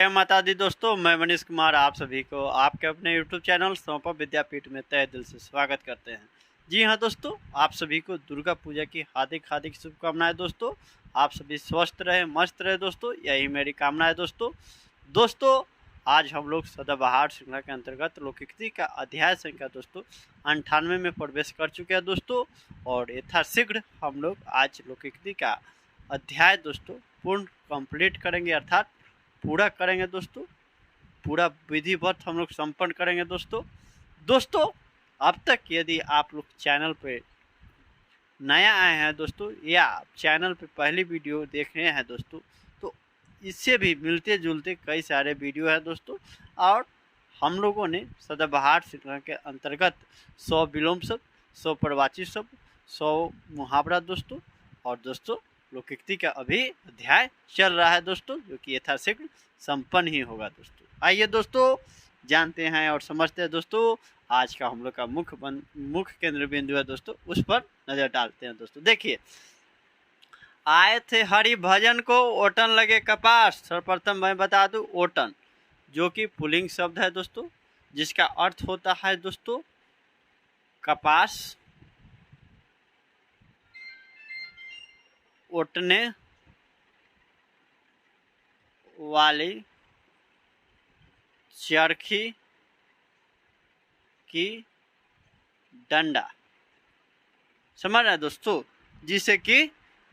जय माता दी दोस्तों, मैं मनीष कुमार आप सभी को आपके अपने YouTube चैनल संपा विद्यापीठ में तहे दिल से स्वागत करते हैं। जी हाँ दोस्तों, आप सभी को दुर्गा पूजा की हार्दिक हार्दिक शुभकामनाएं दोस्तों। आप सभी स्वस्थ रहे, मस्त रहे दोस्तों, यही मेरी कामना है दोस्तों। आज हम लोग सदाबहार श्रृंखला के अंतर्गत लोकोक्ति का अध्याय संख्या दोस्तों 98 में प्रवेश कर चुके हैं दोस्तों, और यथाशीघ्र हम लोग आज लोकोक्ति का अध्याय दोस्तों पूर्ण कंप्लीट करेंगे, अर्थात पूरा करेंगे दोस्तों। पूरा विधिवत हम लोग संपन्न करेंगे दोस्तों। अब तक यदि आप लोग चैनल पे नया आए हैं दोस्तों, या चैनल पे पहली वीडियो देख रहे हैं दोस्तों, तो इससे भी मिलते जुलते कई सारे वीडियो है दोस्तों। और हम लोगों ने सदाबहार श्रृंखला के अंतर्गत 100 विलोम शब्द, 100 प्रवाची शब्द, 100 मुहावरा दोस्तों, और दोस्तों लोकोक्ति का अभी अध्याय चल रहा है दोस्तों, जो कि यथाशीघ्र संपन्न ही होगा दोस्तों। आइए दोस्तों जानते हैं और समझते हैं दोस्तों। आज का हम लोग का मुख्य केंद्र बिंदु है दोस्तों, उस पर नजर डालते हैं दोस्तों। देखिए, आए थे हरि भजन को ओटन लगे कपास। सर्वप्रथम मैं बता दूं, ओटन जो कि पुल्लिंग शब्द है दोस्तों, जिसका अर्थ होता है दोस्तों कपास, ओटने वाली चरखी की डंडा। समझ रहे हैं दोस्तों, जिसे कि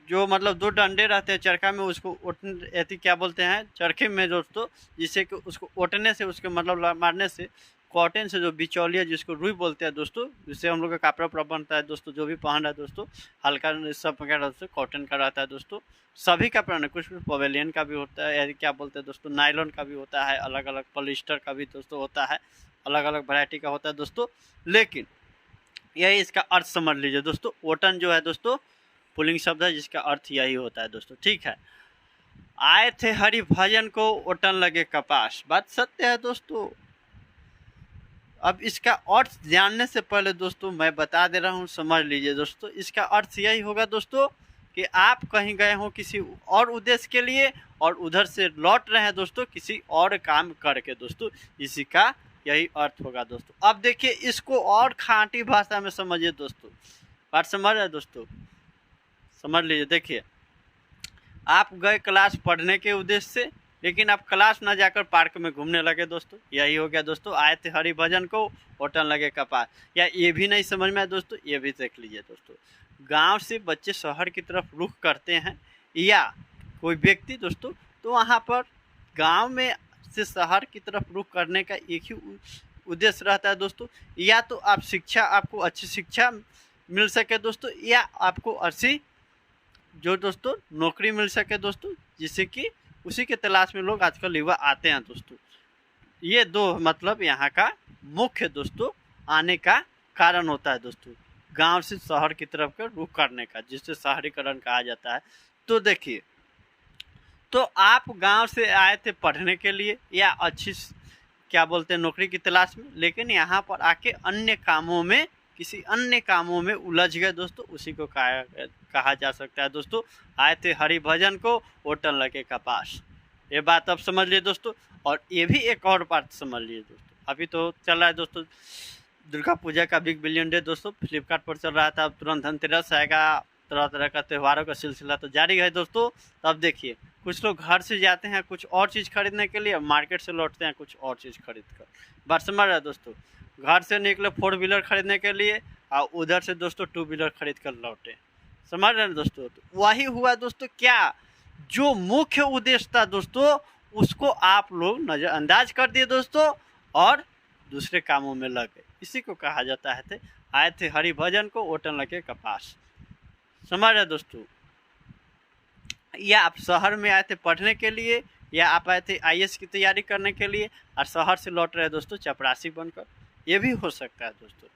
जो मतलब दो डंडे रहते हैं चरखा में, उसको ओटने क्या बोलते हैं चरखे में दोस्तों, जिससे कि उसको ओटने से, उसके मतलब मारने से कॉटन से जो बिचौलिया जिसको रुई बोलते हैं दोस्तों, जिससे हम लोग का कपड़ा बनता है दोस्तों, जो भी पहन रहा है दोस्तों, हल्का सब दोस्तों कॉटन का रहता है दोस्तों। सभी कपड़ा नहीं, कुछ पवेलियन का भी होता है, क्या बोलते हैं दोस्तों नायलॉन का भी होता है, अलग अलग पॉलिस्टर का भी दोस्तों होता है, अलग अलग वैरायटी का होता है दोस्तों। लेकिन यही इसका अर्थ समझ लीजिए दोस्तों। ओटन जो है दोस्तों पुल्लिंग शब्द है, जिसका अर्थ यही होता है दोस्तों। ठीक है, आए थे हरि भजन को ओटन लगे कपास। बात सत्य है दोस्तों। अब इसका अर्थ जानने से पहले दोस्तों मैं बता दे रहा हूँ, समझ लीजिए दोस्तों। इसका अर्थ यही होगा दोस्तों कि आप कहीं गए हो किसी और उद्देश्य के लिए, और उधर से लौट रहे हैं दोस्तों किसी और काम करके दोस्तों, इसी का यही अर्थ होगा दोस्तों। अब देखिए, इसको और खांटी भाषा में समझिए दोस्तों। बात समझ रहे दोस्तों, समझ लीजिए। देखिए, आप गए क्लास पढ़ने के उद्देश्य से, लेकिन आप क्लास न जाकर पार्क में घूमने लगे दोस्तों, यही हो गया दोस्तों। आए थे हरि भजन को ओटन लगे कपास। या ये भी नहीं समझ में आया दोस्तों, ये भी देख लीजिए दोस्तों। गांव से बच्चे शहर की तरफ रुख करते हैं, या कोई व्यक्ति दोस्तों, तो वहाँ पर गांव में से शहर की तरफ रुख करने का एक ही उद्देश्य रहता है दोस्तों। या तो आप शिक्षा, आपको अच्छी शिक्षा मिल सके दोस्तों, या आपको अच्छी जो दोस्तों नौकरी मिल सके दोस्तों, जिससे कि उसी के तलाश में लोग आजकल युवा आते हैं दोस्तों। ये दो मतलब यहाँ का मुख्य दोस्तों आने का कारण होता है दोस्तों, गांव से शहर की तरफ का रुख करने का, जिससे शहरीकरण कहा जाता है। तो देखिए, तो आप गांव से आए थे पढ़ने के लिए, या अच्छी क्या बोलते हैं नौकरी की तलाश में, लेकिन यहाँ पर आके अन्य कामों में, किसी अन्य कामों में उलझ गए दोस्तों, उसी को कहा जा सकता है दोस्तों आए थे हरि भजन को ओटन लगे कपास। ये बात अब समझ लिए दोस्तों। और ये भी एक और बात समझ लिए दोस्तों, अभी तो चल रहा है दोस्तों दुर्गा पूजा का बिग बिलियन डे दोस्तों, फ्लिपकार्ट पर चल रहा था। अब तुरंत धनतेरस आएगा, तरह तरह का त्योहारों का सिलसिला तो जारी है दोस्तों। तब देखिए, कुछ लोग घर से जाते हैं कुछ और चीज़ खरीदने के लिए, मार्केट से लौटते हैं कुछ और चीज़ खरीद कर। बात समझ रहा है दोस्तों, घर से निकले 4 व्हीलर खरीदने के लिए, और उधर से दोस्तों 2 व्हीलर खरीद कर लौटे। समझ रहे हैं दोस्तों, तो वही हुआ दोस्तों। क्या जो मुख्य उद्देश्य था दोस्तों, उसको आप लोग नज़रअंदाज कर दिए दोस्तों, और दूसरे कामों में लग गए। इसी को कहा जाता है आए थे हरि भजन को ओटन लगे कपास। समझ रहे दोस्तों, या आप शहर में आए थे पढ़ने के लिए, या आप आए थे IAS की तैयारी करने के लिए, और शहर से लौट रहे दोस्तों चपरासी बनकर। ये भी हो सकता है दोस्तों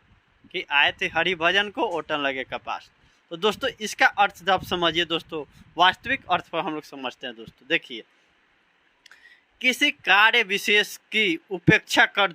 कि आए थे हरि भजन को ओटन लगे कपास। तो दोस्तों इसका अर्थ जब समझिए दोस्तों, वास्तविक अर्थ पर हम लोग समझते हैं दोस्तों। देखिए, किसी कार्य विशेष की उपेक्षा कर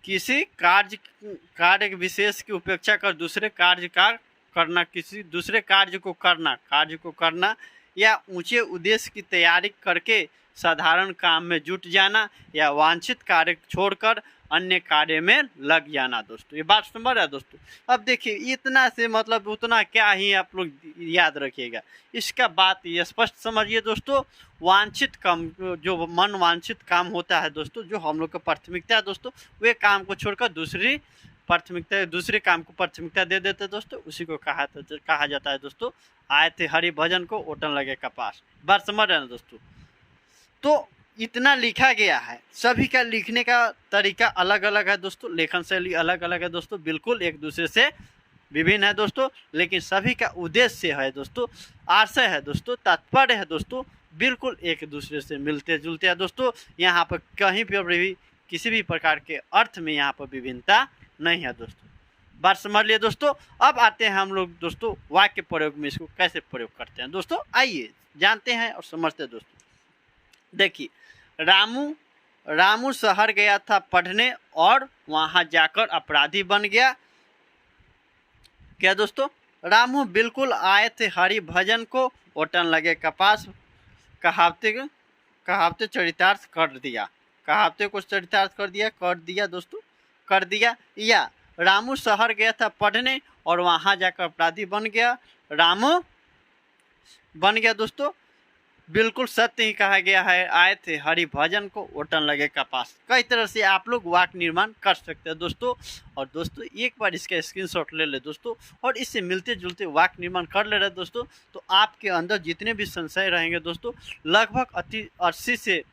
किसी कार्य विशेष की उपेक्षा कर दूसरे कार्य का करना, किसी दूसरे कार्य को करना या ऊंचे उद्देश्य की तैयारी करके साधारण काम में जुट जाना या वांछित कार्य छोड़कर अन्य कार्य में लग जाना। दोस्तों ये बात समझ रहे हैं दोस्तों। अब देखिए इतना से मतलब उतना क्या ही आप लोग याद रखिएगा, इसका बात ये स्पष्ट समझिए दोस्तों। वांछित काम, जो मन वांछित काम होता है दोस्तों, जो हम लोग का प्राथमिकता है दोस्तों, वे काम को छोड़कर दूसरे काम को प्राथमिकता दे देते दोस्तों, उसी को कहा जाता है दोस्तों आए थे हरि भजन को ओटन लगे कपास। बात समझ रहे हैं दोस्तों। तो इतना लिखा गया है, सभी का लिखने का तरीका अलग अलग है दोस्तों, लेखन शैली अलग अलग है दोस्तों, बिल्कुल एक दूसरे से विभिन्न है दोस्तों, लेकिन सभी का उद्देश्य है दोस्तों, आशय है दोस्तों, तात्पर्य है दोस्तों, बिल्कुल एक दूसरे से मिलते जुलते हैं दोस्तों। यहाँ पर कहीं पर भी किसी भी प्रकार के अर्थ में यहाँ पर विभिन्नता नहीं है दोस्तों। बात समझ लिए दोस्तों। अब आते हैं हम लोग दोस्तों वाक्य प्रयोग में इसको कैसे प्रयोग करते हैं दोस्तों, आइए जानते हैं और समझते हैं दोस्तों। देखिए रामू शहर गया था पढ़ने और वहां जाकर अपराधी बन गया। क्या दोस्तों, रामू बिल्कुल आए थे हरि भजन को ओटन लगे कपास। कहावते चरितार्थ कर दिया, कहावते को चरितार्थ कर दिया दोस्तों, कर दिया। या रामू शहर गया था पढ़ने और वहां जाकर अपराधी बन गया। रामू बन गया दोस्तों, बिल्कुल सत्य ही कहा गया है, आए थे हरि भजन को ओटन लगे कपास। कई तरह से आप लोग वाक्य निर्माण कर सकते हैं दोस्तों। और दोस्तों एक बार इसका स्क्रीनशॉट ले ले दोस्तों, और इससे मिलते जुलते वाक्य निर्माण कर ले रहे दोस्तों, तो आपके अंदर जितने भी संशय रहेंगे दोस्तों, लगभग 80 से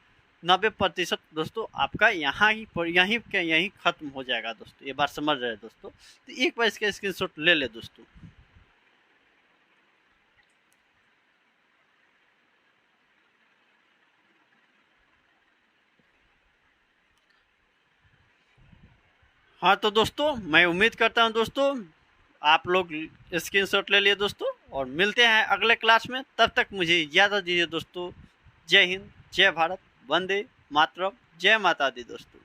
90% दोस्तों आपका यहीं खत्म हो जाएगा दोस्तों। ये बात समझ रहे हैं दोस्तों। तो एक बार इसका स्क्रीनशॉट ले ले दोस्तों। हाँ तो दोस्तों मैं उम्मीद करता हूँ दोस्तों आप लोग स्क्रीनशॉट ले लिए दोस्तों, और मिलते हैं अगले क्लास में। तब तक मुझे इजाज़त दीजिए दोस्तों। जय हिंद, जय भारत, वंदे मातरम, जय माता दी दोस्तों।